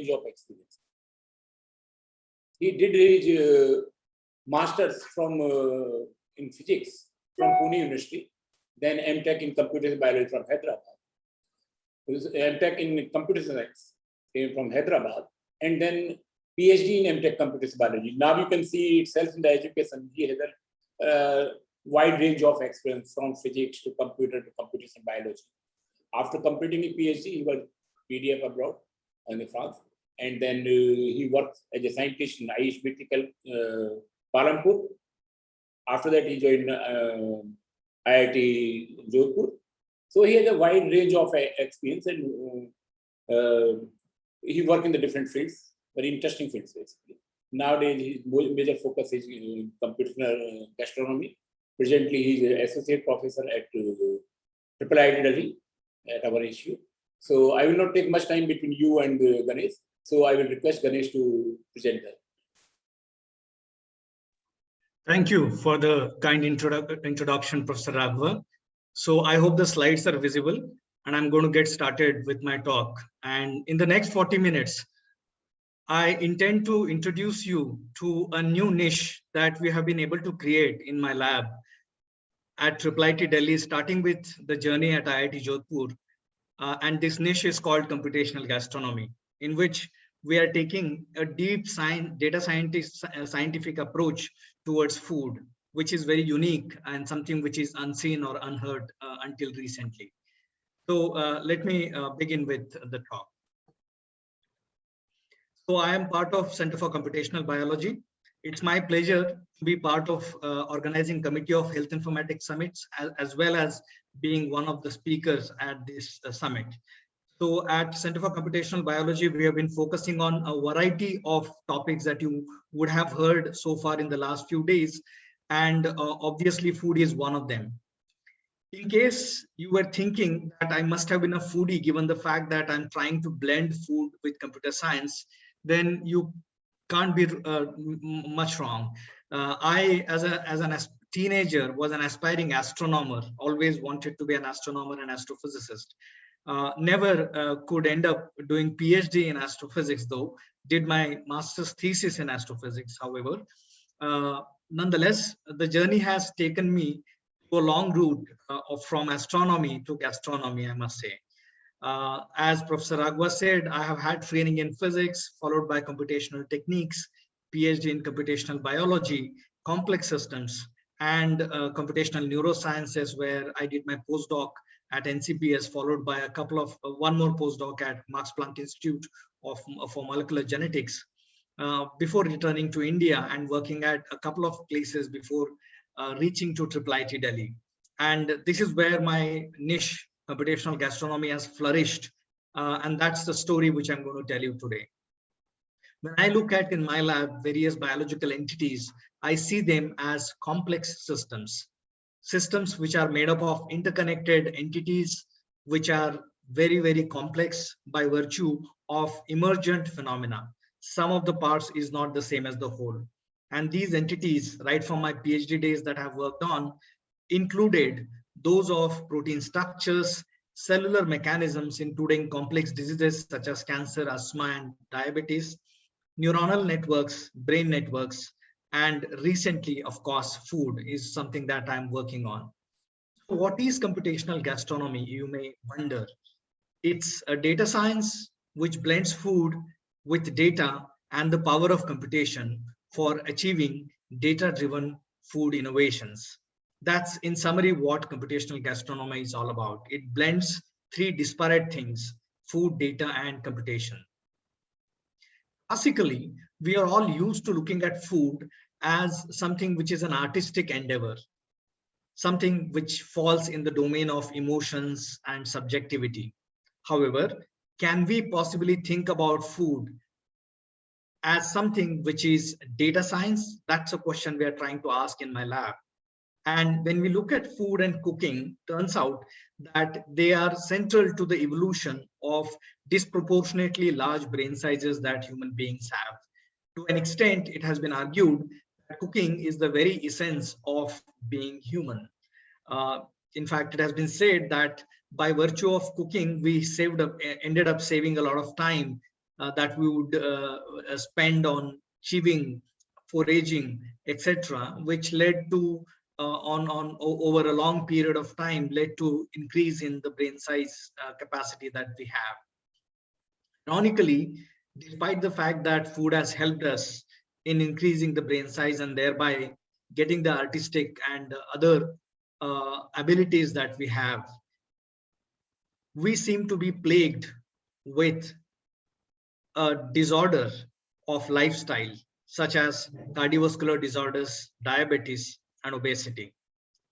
range of experience. He did his master's from in physics from Pune University, then MTech in computer biology from Hyderabad. MTech in computer science came from Hyderabad, and then PhD in MTech computer biology. Now you can see itself in the education. He has a wide range of experience from physics to computer biology. After completing a PhD, he was PDF abroad in France, and then he worked as a scientist in IIT Medical Palampur. After that, he joined IIT Jodhpur. So he has a wide range of experience, and he worked in the different fields, very interesting fields basically. Nowadays, his major focus is in computational gastronomy. Presently, he is an associate professor at IIIT Delhi at our issue. So I will not take much time between you and Ganesh. So I will request Ganesh to present that. Thank you for the kind introduction, Professor Raghav. So I hope the slides are visible, and I'm going to get started with my talk. And in the next 40 minutes, I intend to introduce you to a new niche that we have been able to create in my lab at IIIT Delhi, starting with the journey at IIT Jodhpur. And this niche is called computational gastronomy, in which we are taking a deep data scientific approach towards food, which is very unique and something which is unseen or unheard until recently. So let me begin with the talk. So I am part of Center for Computational Biology. It's my pleasure to be part of organizing Committee of Health Informatics Summits, as well as being one of the speakers at this summit. So at Center for Computational Biology, we have been focusing on a variety of topics that you would have heard so far in the last few days. And obviously food is one of them. In case you were thinking that I must have been a foodie, given the fact that I'm trying to blend food with computer science, then you can't be much wrong. I, as a teenager, was an aspiring astronomer, always wanted to be an astronomer and astrophysicist. Never could end up doing PhD in astrophysics, though. Did my master's thesis in astrophysics, however. Nonetheless, the journey has taken me to a long route from astronomy to gastronomy, I must say. As Professor Raghav said, I have had training in physics, followed by computational techniques, PhD in computational biology, complex systems, and computational neurosciences, where I did my postdoc at NCPS, followed by one more postdoc at Max Planck Institute for Molecular Genetics, before returning to India and working at a couple of places before reaching to IIIT Delhi. And this is where my niche, computational gastronomy, has flourished. And that's the story which I'm going to tell you today. When I look at in my lab various biological entities, I see them as complex systems. Systems which are made up of interconnected entities, which are very, very complex by virtue of emergent phenomena. Some of the parts is not the same as the whole. And these entities, right from my PhD days that I've worked on, included those of protein structures, cellular mechanisms, including complex diseases such as cancer, asthma, and diabetes, neuronal networks, brain networks, and recently, of course, food is something that I'm working on. So what is computational gastronomy, you may wonder? It's a data science which blends food with data and the power of computation for achieving data-driven food innovations. That's in summary what computational gastronomy is all about. It blends three disparate things: food, data, and computation. Classically, we are all used to looking at food as something which is an artistic endeavor, something which falls in the domain of emotions and subjectivity. However, can we possibly think about food as something which is data science? That's a question we are trying to ask in my lab. And when we look at food and cooking, turns out that they are central to the evolution of disproportionately large brain sizes that human beings have. To an extent, it has been argued that cooking is the very essence of being human. In fact, it has been said that by virtue of cooking, we ended up saving a lot of time that we would spend on chewing, foraging, etc., which led to over a long period of time led to increase in the brain size capacity that we have. Ironically, despite the fact that food has helped us in increasing the brain size and thereby getting the artistic and other abilities that we have, we seem to be plagued with a disorder of lifestyle, such as cardiovascular disorders, diabetes, and obesity.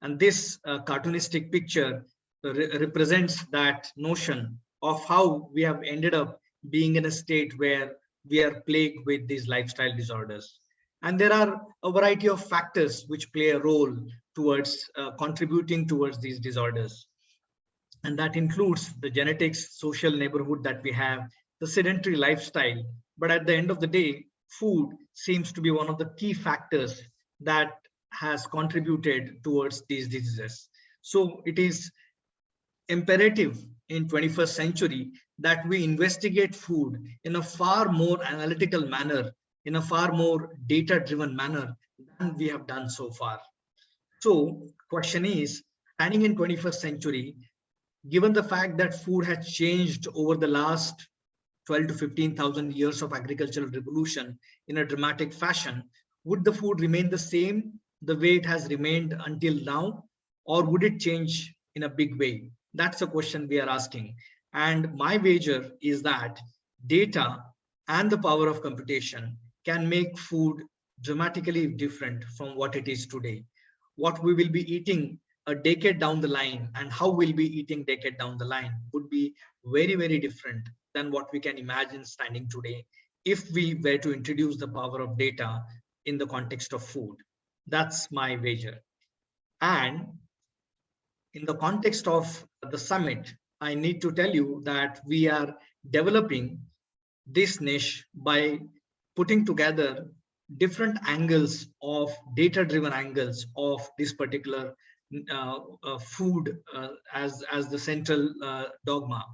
And this cartoonistic picture represents that notion of how we have ended up being in a state where we are plagued with these lifestyle disorders. And there are a variety of factors which play a role towards contributing towards these disorders. And that includes the genetics, social neighborhood that we have, the sedentary lifestyle. But at the end of the day, food seems to be one of the key factors that has contributed towards these diseases. So it is imperative in 21st century that we investigate food in a far more analytical manner, in a far more data-driven manner than we have done so far. So question is, standing in 21st century, given the fact that food has changed over the last 12 to 15,000 years of agricultural revolution in a dramatic fashion, would the food remain the same the way it has remained until now, or would it change in a big way? That's a question we are asking. And my wager is that data and the power of computation can make food dramatically different from what it is today. What we will be eating a decade down the line and how we'll be eating decade down the line would be very, very different than what we can imagine standing today if we were to introduce the power of data in the context of food. That's my wager. And in the context of the summit, I need to tell you that we are developing this niche by putting together different angles of data-driven angles of this particular food as the central dogma.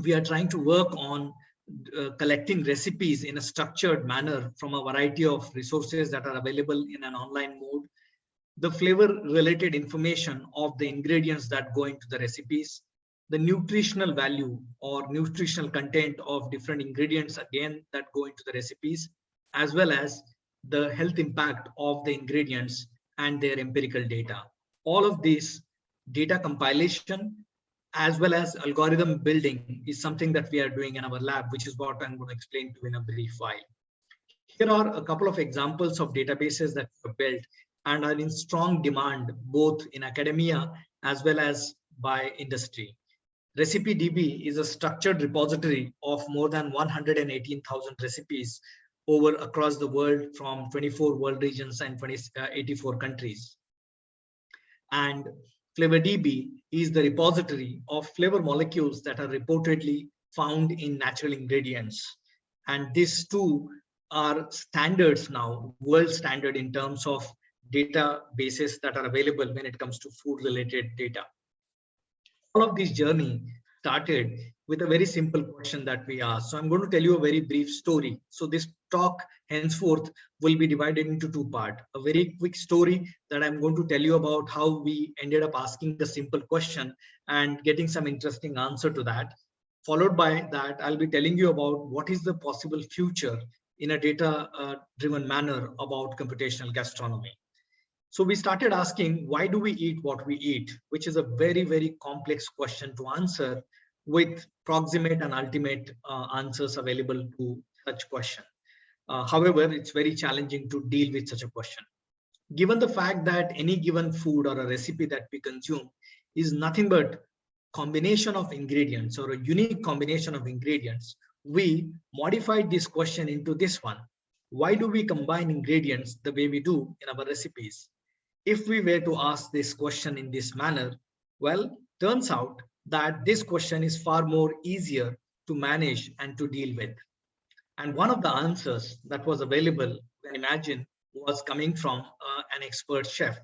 We are trying to work on collecting recipes in a structured manner from a variety of resources that are available in an online mode, the flavor related information of the ingredients that go into the recipes, the nutritional value or nutritional content of different ingredients again that go into the recipes, as well as the health impact of the ingredients and their empirical data. All of this data compilation as well as algorithm building is something that we are doing in our lab, which is what I'm going to explain to you in a brief while. Here are a couple of examples of databases that were built and are in strong demand both in academia as well as by industry. RecipeDB is a structured repository of more than 118,000 recipes over across the world from 24 world regions and 84 countries. And FlavorDB is the repository of flavor molecules that are reportedly found in natural ingredients. And these two are standards now, world standard in terms of databases that are available when it comes to food related data. All of this journey started with a very simple question that we asked. So I'm going to tell you a very brief story. So this talk henceforth will be divided into two parts. A very quick story that I'm going to tell you about how we ended up asking the simple question and getting some interesting answer to that. Followed by that, I'll be telling you about what is the possible future in a data-driven manner about computational gastronomy. So we started asking, why do we eat what we eat? Which is a very, very complex question to answer with proximate and ultimate answers available to such question. However, it's very challenging to deal with such a question. Given the fact that any given food or a recipe that we consume is nothing but combination of ingredients or a unique combination of ingredients, we modified this question into this one. Why do we combine ingredients the way we do in our recipes? If we were to ask this question in this manner, well, turns out that this question is far more easier to manage and to deal with. And one of the answers that was available, you can imagine, was coming from an expert chef.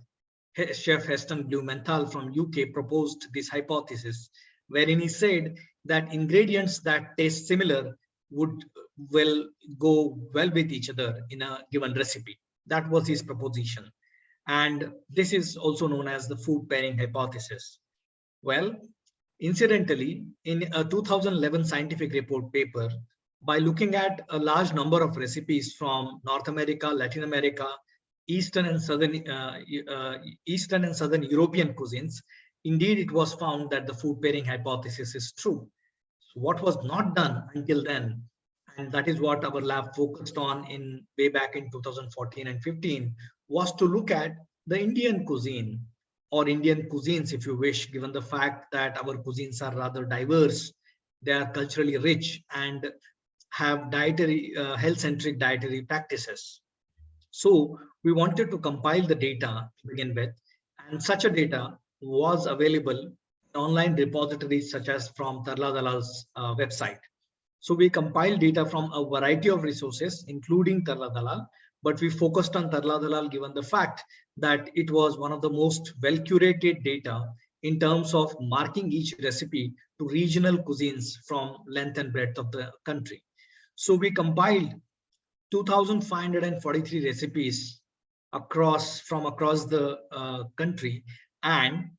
Chef Heston Blumenthal from UK proposed this hypothesis, wherein he said that ingredients that taste similar would well go well with each other in a given recipe. That was his proposition. And this is also known as the food pairing hypothesis. Well, incidentally, in a 2011 scientific report paper, by looking at a large number of recipes from North America, Latin America, Eastern and Southern European cuisines, indeed it was found that the food pairing hypothesis is true. So what was not done until then, and that is what our lab focused on in way back in 2014 and 15, was to look at the Indian cuisine, or Indian cuisines, if you wish, given the fact that our cuisines are rather diverse, they are culturally rich and have dietary, health-centric dietary practices. So we wanted to compile the data to begin with, and such a data was available in online repositories such as from Tarla Dalal's website. So we compiled data from a variety of resources, including Tarla Dalal, but we focused on Tarla Dalal given the fact that it was one of the most well-curated data in terms of marking each recipe to regional cuisines from length and breadth of the country. So we compiled 2,543 recipes from across the country, and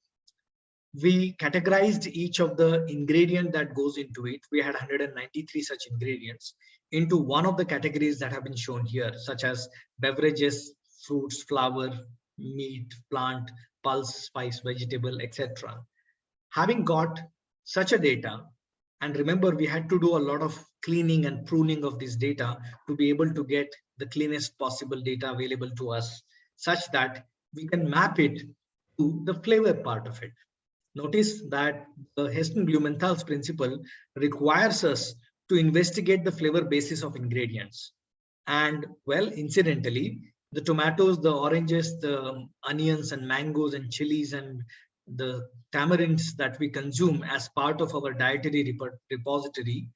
we categorized each of the ingredient that goes into it. We had 193 such ingredients into one of the categories that have been shown here, such as beverages, fruits, flour, meat, plant, pulse, spice, vegetable, etc. Having got such a data, and remember, we had to do a lot of cleaning and pruning of this data to be able to get the cleanest possible data available to us, such that we can map it to the flavor part of it. Notice that the Heston-Blumenthal's principle requires us to investigate the flavor basis of ingredients. And well, incidentally, the tomatoes, the oranges, the onions and mangoes and chilies and the tamarinds that we consume as part of our dietary repository,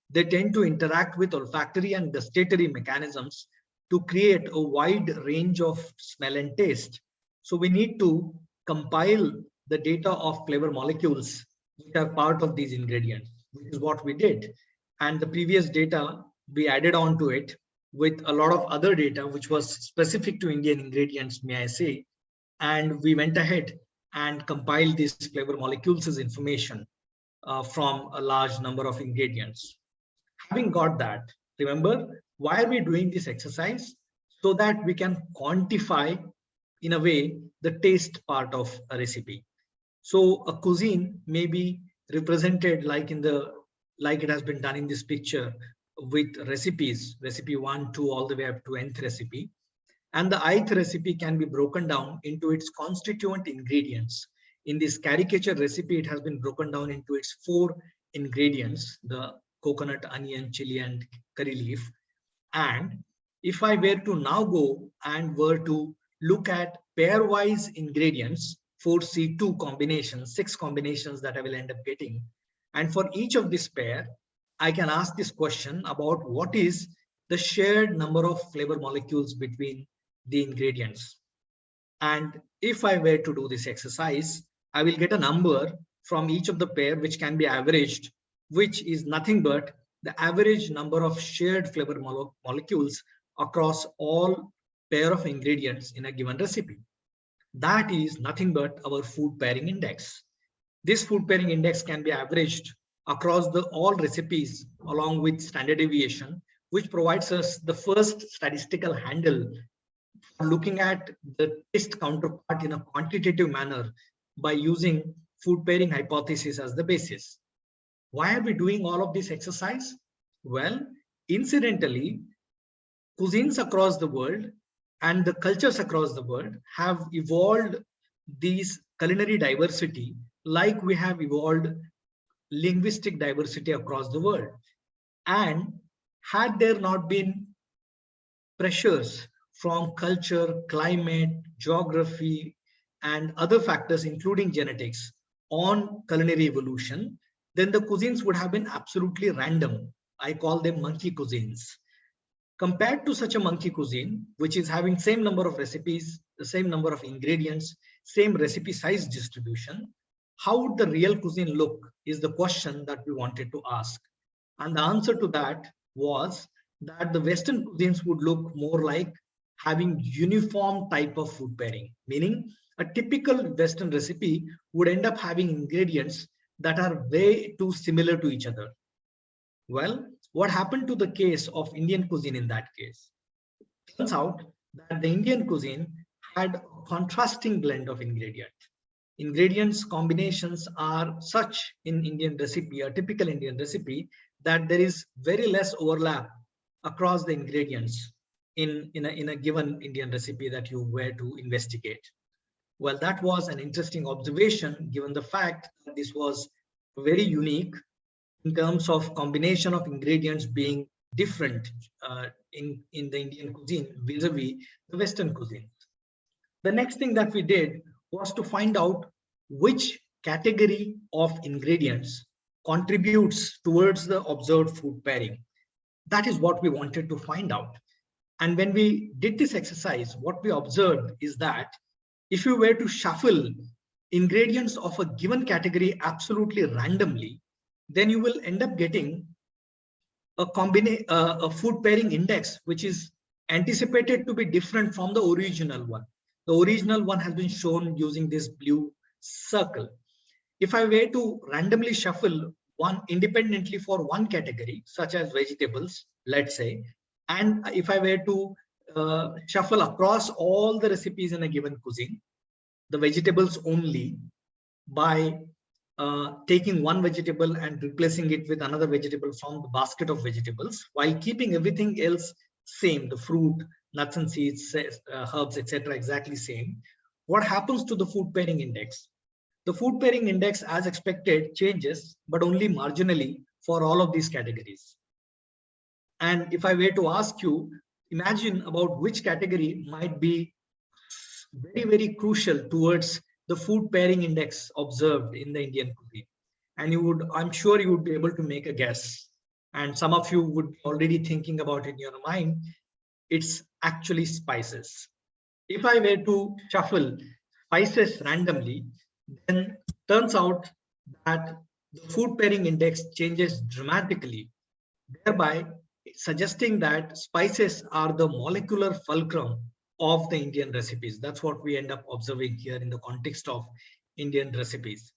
they tend to interact with olfactory and gustatory mechanisms to create a wide range of smell and taste. So we need to compile the data of flavor molecules which are part of these ingredients, which is what we did. And the previous data, we added on to it with a lot of other data, which was specific to Indian ingredients, may I say. And we went ahead and compiled these flavor molecules as information from a large number of ingredients. Having got that, remember, why are we doing this exercise? So that we can quantify, in a way, the taste part of a recipe. So a cuisine may be represented like it has been done in this picture with recipes, recipe 1, 2, all the way up to nth recipe. And the ith recipe can be broken down into its constituent ingredients. In this caricature recipe, it has been broken down into its 4 ingredients, the coconut, onion, chili, and curry leaf. And if I were to now go and were to look at pairwise ingredients, 4C2 combinations, 6 combinations that I will end up getting. And for each of this pair, I can ask this question about what is the shared number of flavor molecules between the ingredients. And if I were to do this exercise, I will get a number from each of the pair which can be averaged, which is nothing but the average number of shared flavor molecules across all pair of ingredients in a given recipe. That is nothing but our food pairing index. This food pairing index can be averaged across all recipes along with standard deviation, which provides us the first statistical handle for looking at the taste counterpart in a quantitative manner by using food pairing hypothesis as the basis. Why are we doing all of this exercise? Well, incidentally, cuisines across the world and the cultures across the world have evolved these culinary diversity like we have evolved linguistic diversity across the world. And had there not been pressures from culture, climate, geography, and other factors, including genetics, on culinary evolution, then the cuisines would have been absolutely random. I call them monkey cuisines. Compared to such a monkey cuisine, which is having same number of recipes, the same number of ingredients, same recipe size distribution, how would the real cuisine look is the question that we wanted to ask. And the answer to that was that the Western cuisines would look more like having uniform type of food pairing, meaning a typical Western recipe would end up having ingredients that are way too similar to each other. Well, what happened to the case of Indian cuisine in that case? Turns out that the Indian cuisine had a contrasting blend of ingredients. Ingredients combinations are such in Indian recipe, a typical Indian recipe, that there is very less overlap across the ingredients in a given Indian recipe that you were to investigate. Well, that was an interesting observation given the fact that this was very unique in terms of combination of ingredients being different in the Indian cuisine vis-a-vis the Western cuisine. The next thing that we did was to find out which category of ingredients contributes towards the observed food pairing. That is what we wanted to find out. And when we did this exercise, what we observed is that if you were to shuffle ingredients of a given category absolutely randomly, then you will end up getting a food pairing index which is anticipated to be different from the original one. The original one has been shown using this blue circle. If I were to randomly shuffle one independently for one category, such as vegetables, let's say, and if I were to shuffle across all the recipes in a given cuisine, the vegetables only, by taking one vegetable and replacing it with another vegetable from the basket of vegetables, while keeping everything else same, the fruit, nuts and seeds, herbs, etc., exactly same. What happens to the food pairing index? The food pairing index, as expected, changes, but only marginally for all of these categories. And if I were to ask you, imagine about which category might be very, very crucial towards the food pairing index observed in the Indian cuisine. And you would, I'm sure you would be able to make a guess. And some of you would be already thinking about it in your mind. It's actually spices. If I were to shuffle spices randomly, then turns out that the food pairing index changes dramatically, thereby suggesting that spices are the molecular fulcrum of the Indian recipes. That's what we end up observing here in the context of Indian recipes.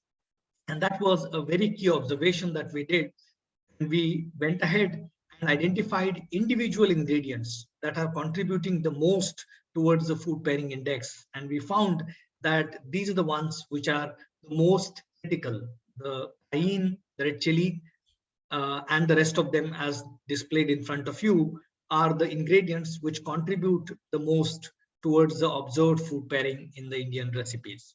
And that was a very key observation that we did. We went ahead and identified individual ingredients that are contributing the most towards the food pairing index. And we found that these are the ones which are the most critical: the cayenne, the red chili, and the rest of them, as displayed in front of you, are the ingredients which contribute the most towards the observed food pairing in the Indian recipes.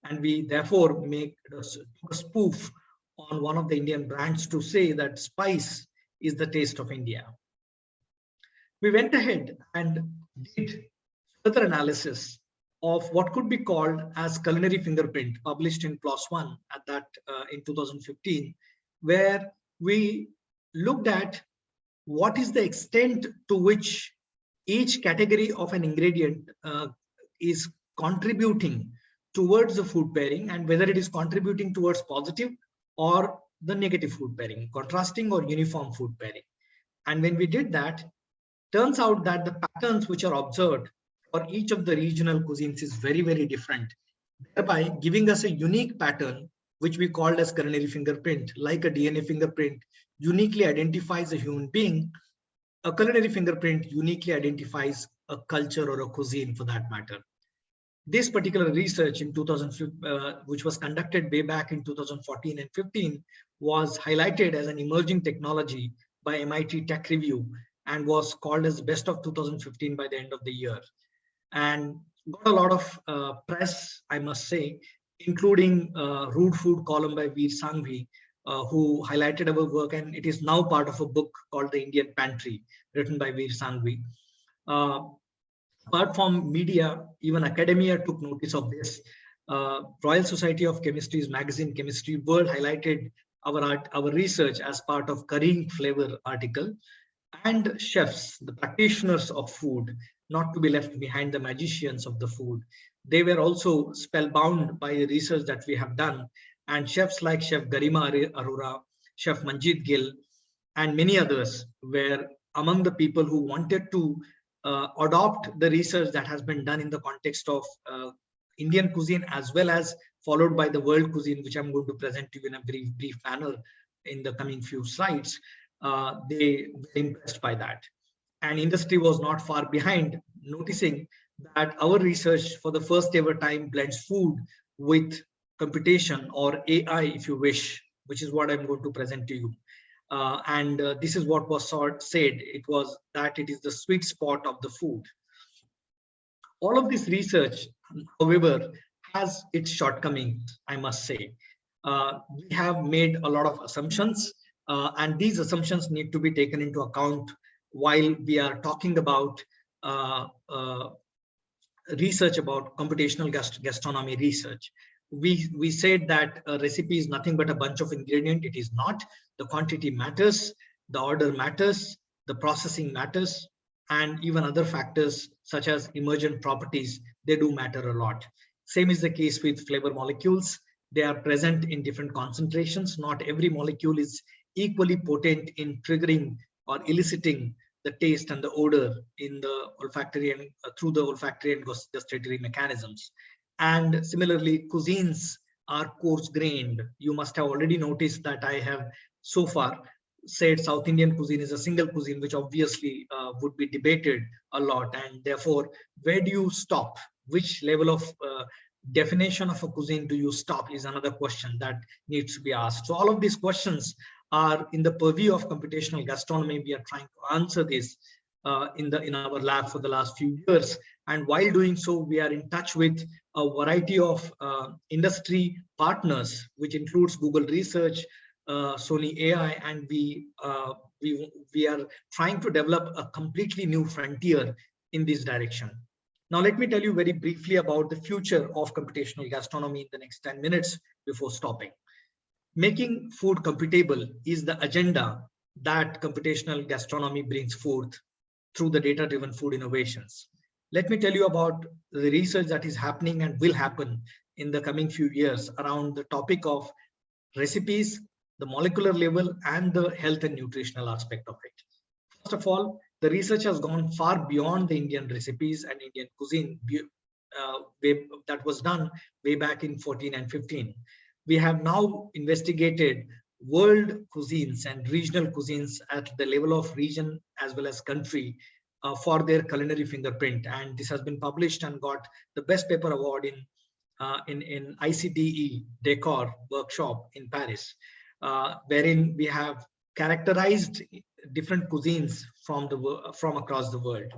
And we therefore make a spoof on one of the Indian brands to say that spice is the taste of India. We went ahead and did further analysis of what could be called as culinary fingerprint, published in PLOS One at that in 2015, where we looked at what is the extent to which each category of an ingredient is contributing towards the food pairing, and whether it is contributing towards positive or the negative food pairing, contrasting or uniform food pairing. And when we did that, turns out that the patterns which are observed for each of the regional cuisines is very, very different, thereby giving us a unique pattern which we called as culinary fingerprint. Like a DNA fingerprint uniquely identifies a human being, a culinary fingerprint uniquely identifies a culture or a cuisine for that matter. This particular research in 2000, which was conducted way back in 2014 and 15, was highlighted as an emerging technology by MIT Tech Review and was called as best of 2015 by the end of the year, and got a lot of press, I must say, including Rude Food column by Veer Sanghvi, who highlighted our work, and it is now part of a book called The Indian Pantry, written by Veer Sanghvi. Apart from media, even academia took notice of this. Royal Society of Chemistry's magazine Chemistry World highlighted our research as part of Currying Flavor article. And chefs, the practitioners of food, not to be left behind, the magicians of the food, they were also spellbound by the research that we have done. And chefs like Chef Garima Arora, Chef Manjeet Gill, and many others were among the people who wanted to adopt the research that has been done in the context of Indian cuisine, as well as followed by the world cuisine, which I'm going to present to you in a very brief manner in the coming few slides. They were impressed by that. And industry was not far behind, noticing that our research for the first ever time blends food with computation, or AI if you wish, which is what I'm going to present to you. This is what was said. It was that it is the sweet spot of the food. All of this research, however, has its shortcomings, I must say. We have made a lot of assumptions, and these assumptions need to be taken into account while we are talking about research about computational gastronomy research. We said that a recipe is nothing but a bunch of ingredients. It is not. The quantity matters, the order matters, the processing matters, and even other factors such as emergent properties, they do matter a lot. Same is the case with flavor molecules. They are present in different concentrations. Not every molecule is equally potent in triggering or eliciting the taste and the odor in the olfactory and through the olfactory and gustatory mechanisms. And similarly, cuisines are coarse-grained. You must have already noticed that I have so far said South Indian cuisine is a single cuisine, which obviously would be debated a lot. And therefore, where do you stop? Which level of definition of a cuisine do you stop is another question that needs to be asked. So all of these questions are in the purview of computational gastronomy. We are trying to answer this in our lab for the last few years. And while doing so, we are in touch with a variety of industry partners, which includes Google Research, Sony AI, and we are trying to develop a completely new frontier in this direction. Now, let me tell you very briefly about the future of computational gastronomy in the next 10 minutes before stopping. Making food computable is the agenda that computational gastronomy brings forth through the data-driven food innovations. Let me tell you about the research that is happening and will happen in the coming few years around the topic of recipes, the molecular level, and the health and nutritional aspect of it. First of all, the research has gone far beyond the Indian recipes and Indian cuisine that was done way back in 14 and 15. We have now investigated world cuisines and regional cuisines at the level of region as well as country for their culinary fingerprint. And this has been published and got the best paper award in ICDE Decor workshop in Paris, wherein we have characterized different cuisines from across the world.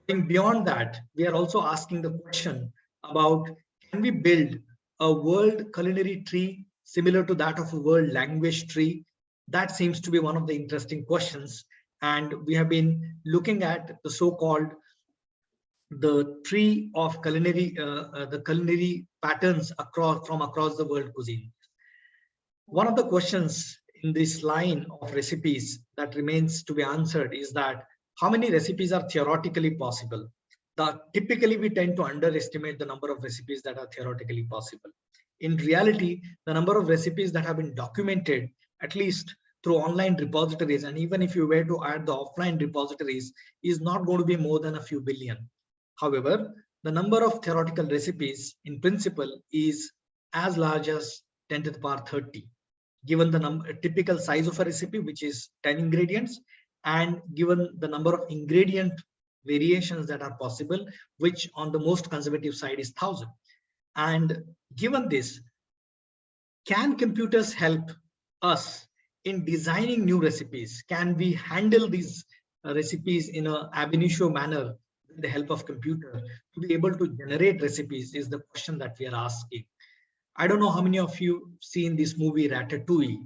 Going beyond that, we are also asking the question about, can we build a world culinary tree similar to that of a world language tree? That seems to be one of the interesting questions. And we have been looking at the so-called the tree of culinary, the culinary patterns from across the world cuisine. One of the questions in this line of recipes that remains to be answered is that how many recipes are theoretically possible? Typically, we tend to underestimate the number of recipes that are theoretically possible. In reality, the number of recipes that have been documented, at least through online repositories, and even if you were to add the offline repositories, is not going to be more than a few billion. However, the number of theoretical recipes in principle is as large as 10 to the power 30, given the typical size of a recipe, which is 10 ingredients, and given the number of ingredient variations that are possible, which on the most conservative side is 1,000. And given this, can computers help us in designing new recipes? Can we handle these recipes in an ab initio manner with the help of computer to be able to generate recipes is the question that we are asking. I don't know how many of you seen this movie Ratatouille.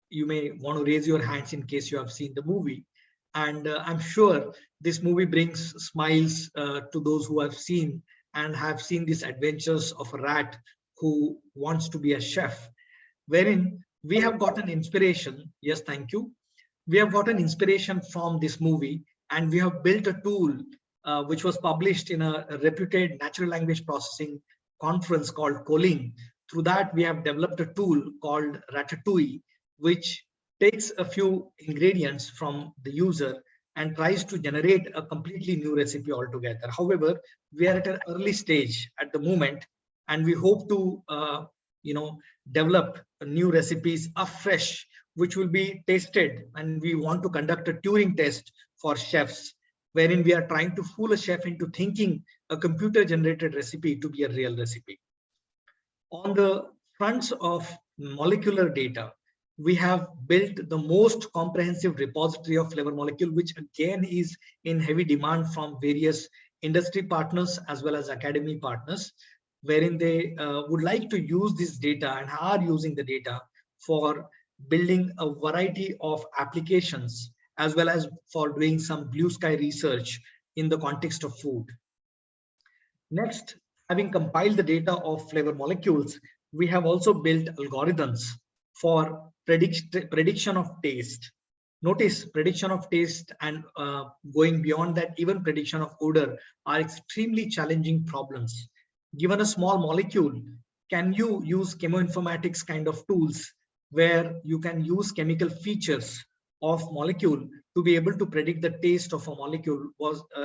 You may want to raise your hands in case you have seen the movie. And I'm sure this movie brings smiles to those who have seen and have seen these adventures of a rat who wants to be a chef, wherein we have gotten inspiration. Yes, thank you. We have gotten inspiration from this movie, and we have built a tool which was published in a reputed natural language processing conference called Colin. Through that, we have developed a tool called Ratatouille, which takes a few ingredients from the user and tries to generate a completely new recipe altogether. However, we are at an early stage at the moment, and we hope to develop new recipes afresh, which will be tasted, and we want to conduct a Turing test for chefs, wherein we are trying to fool a chef into thinking a computer generated recipe to be a real recipe. On the fronts of molecular data, we have built the most comprehensive repository of flavor molecule, which again is in heavy demand from various industry partners as well as academy partners, wherein they would like to use this data and are using the data for building a variety of applications, as well as for doing some blue sky research in the context of food. Next, having compiled the data of flavor molecules, we have also built algorithms for prediction of taste. Notice prediction of taste and going beyond that, even prediction of odor are extremely challenging problems. Given a small molecule, can you use chemoinformatics kind of tools where you can use chemical features of molecule to be able to predict the taste of a molecule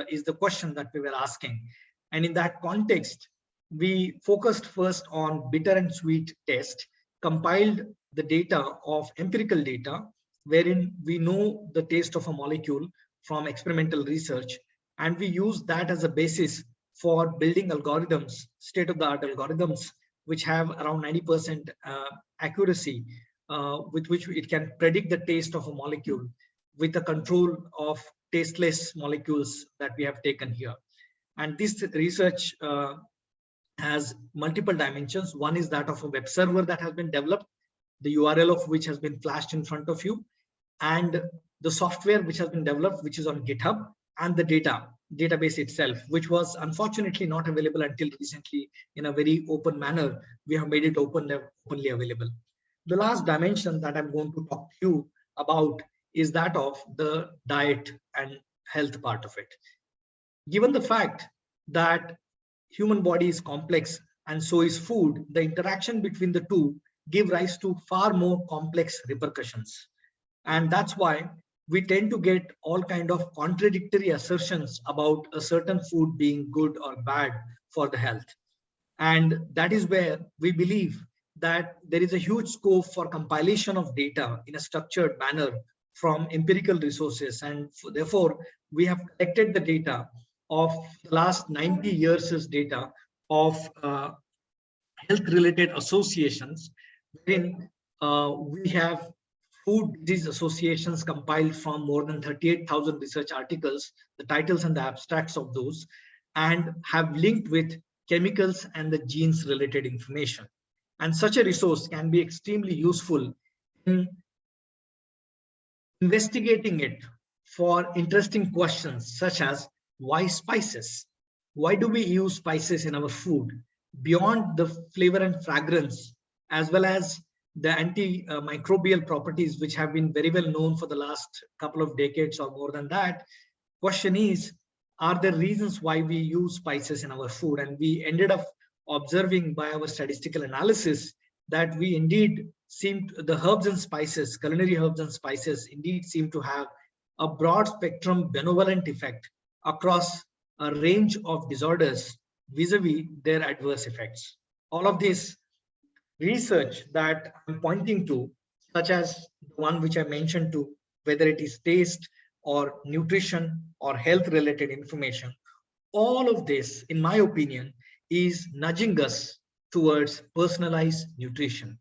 is the question that we were asking. And in that context, we focused first on bitter and sweet test, compiled the data of empirical data, wherein we know the taste of a molecule from experimental research, and we use that as a basis for building algorithms, state-of-the-art algorithms, which have around 90% accuracy, with which it can predict the taste of a molecule with the control of tasteless molecules that we have taken here. And this research has multiple dimensions. One is that of a web server that has been developed, the URL of which has been flashed in front of you, and the software which has been developed, which is on GitHub, and the database itself, which was unfortunately not available until recently in a very open manner. We have made it openly available. The last dimension that I'm going to talk to you about is that of the diet and health part of it. Given the fact that human body is complex and so is food, the interaction between the two give rise to far more complex repercussions. And that's why we tend to get all kind of contradictory assertions about a certain food being good or bad for the health. And that is where we believe that there is a huge scope for compilation of data in a structured manner from empirical resources. And therefore, we have collected the data of the last 90 years' data of health-related associations, wherein we have food disease associations compiled from more than 38,000 research articles, the titles and the abstracts of those, and have linked with chemicals and the genes related information. And such a resource can be extremely useful in investigating it for interesting questions such as, why spices? Why do we use spices in our food? Beyond the flavor and fragrance, as well as the antimicrobial properties, which have been very well known for the last couple of decades or more than that, question is, are there reasons why we use spices in our food? And we ended up observing by our statistical analysis that we indeed the herbs and spices, culinary herbs and spices indeed seem to have a broad spectrum benevolent effect across a range of disorders vis-a-vis their adverse effects. All of this research that I'm pointing to, such as the one which I mentioned to, whether it is taste or nutrition or health related information, all of this, in my opinion, is nudging us towards personalized nutrition,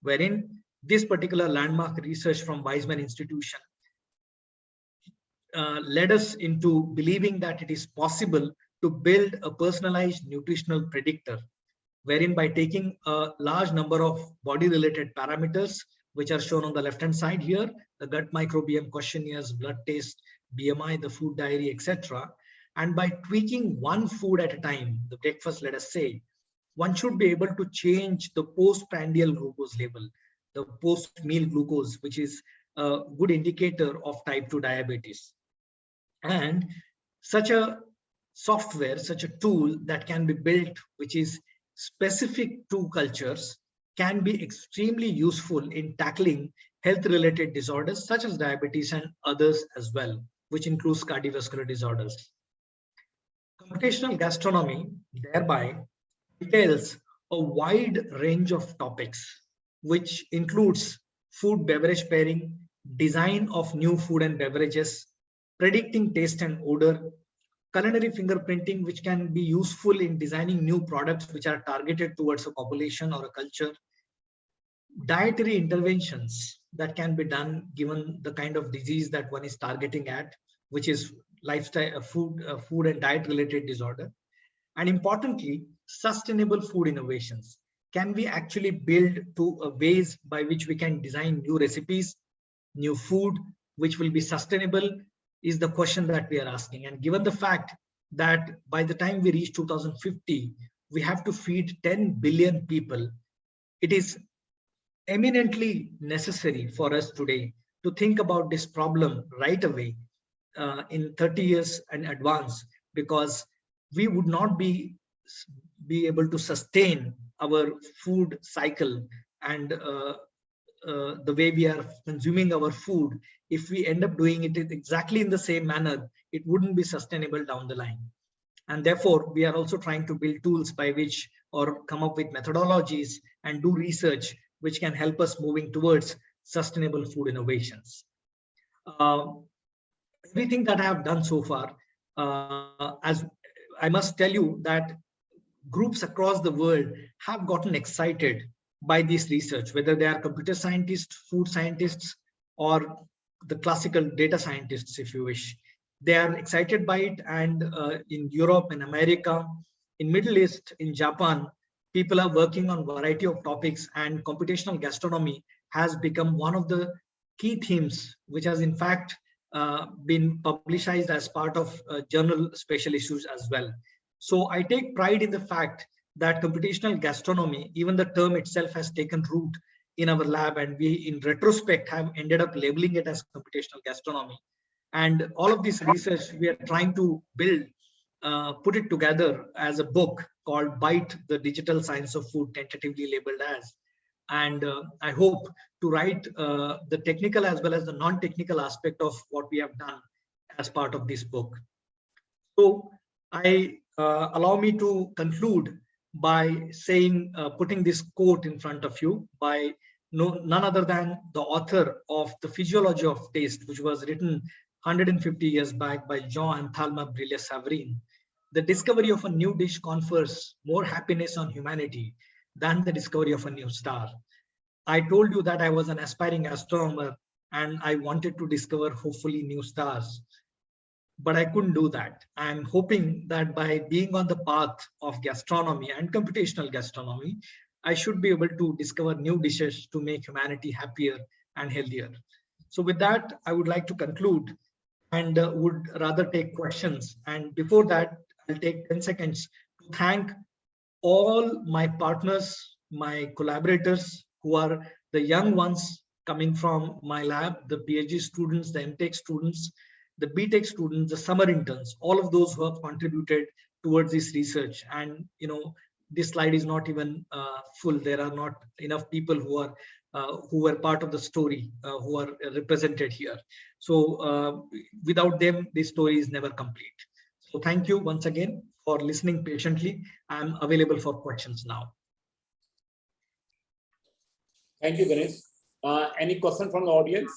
wherein this particular landmark research from Weizmann Institution led us into believing that it is possible to build a personalized nutritional predictor, wherein by taking a large number of body related parameters, which are shown on the left hand side here, the gut microbiome questionnaires, blood test, BMI, the food diary, etc. And by tweaking one food at a time, the breakfast, let us say, one should be able to change the postprandial glucose level, the post-meal glucose, which is a good indicator of type 2 diabetes. And such a software, such a tool that can be built, which is specific to cultures, can be extremely useful in tackling health-related disorders such as diabetes and others as well, which includes cardiovascular disorders. Computational gastronomy thereby entails a wide range of topics, which includes food beverage pairing, design of new food and beverages, predicting taste and odor, culinary fingerprinting, which can be useful in designing new products which are targeted towards a population or a culture, dietary interventions that can be done given the kind of disease that one is targeting at, which is lifestyle, food and diet related disorder. And importantly, sustainable food innovations. Can we actually build to ways by which we can design new recipes, new food, which will be sustainable, is the question that we are asking. And given the fact that by the time we reach 2050, we have to feed 10 billion people, it is eminently necessary for us today to think about this problem right away in 30 years in advance, because we would not be able to sustain our food cycle and the way we are consuming our food. If we end up doing it exactly in the same manner, it wouldn't be sustainable down the line. And therefore, we are also trying to build tools by which, or come up with methodologies and do research which can help us moving towards sustainable food innovations. Everything that I have done so far, as I must tell you that groups across the world have gotten excited by this research, whether they are computer scientists, food scientists, or the classical data scientists, if you wish. They are excited by it, and in Europe, in America, in Middle East, in Japan, people are working on a variety of topics, and computational gastronomy has become one of the key themes, which has in fact been publicized as part of journal special issues as well. So I take pride in the fact that computational gastronomy, even the term itself, has taken root in our lab, and we in retrospect have ended up labeling it as computational gastronomy. And all of this research we are trying to build, put it together as a book called Bite, the Digital Science of Food, tentatively labeled as. And I hope to write the technical as well as the non-technical aspect of what we have done as part of this book. So I allow me to conclude by saying, putting this quote in front of you by none other than the author of The Physiology of Taste, which was written 150 years back by Jean and Thalma Brillat-Savarin. The discovery of a new dish confers more happiness on humanity than the discovery of a new star. I told you that I was an aspiring astronomer and I wanted to discover hopefully new stars, but I couldn't do that. I'm hoping that by being on the path of gastronomy and computational gastronomy, I should be able to discover new dishes to make humanity happier and healthier. So with that, I would like to conclude and would rather take questions. And before that, I'll take 10 seconds to thank all my partners, my collaborators, who are the young ones coming from my lab, the PhD students, the MTech students, the BTech students, the summer interns, all of those who have contributed towards this research. And this slide is not even full. There are not enough people who were part of the story, who are represented here. So without them, this story is never complete. So thank you once again for listening patiently. I'm available for questions now. Thank you, Ganesh. Any question from the audience?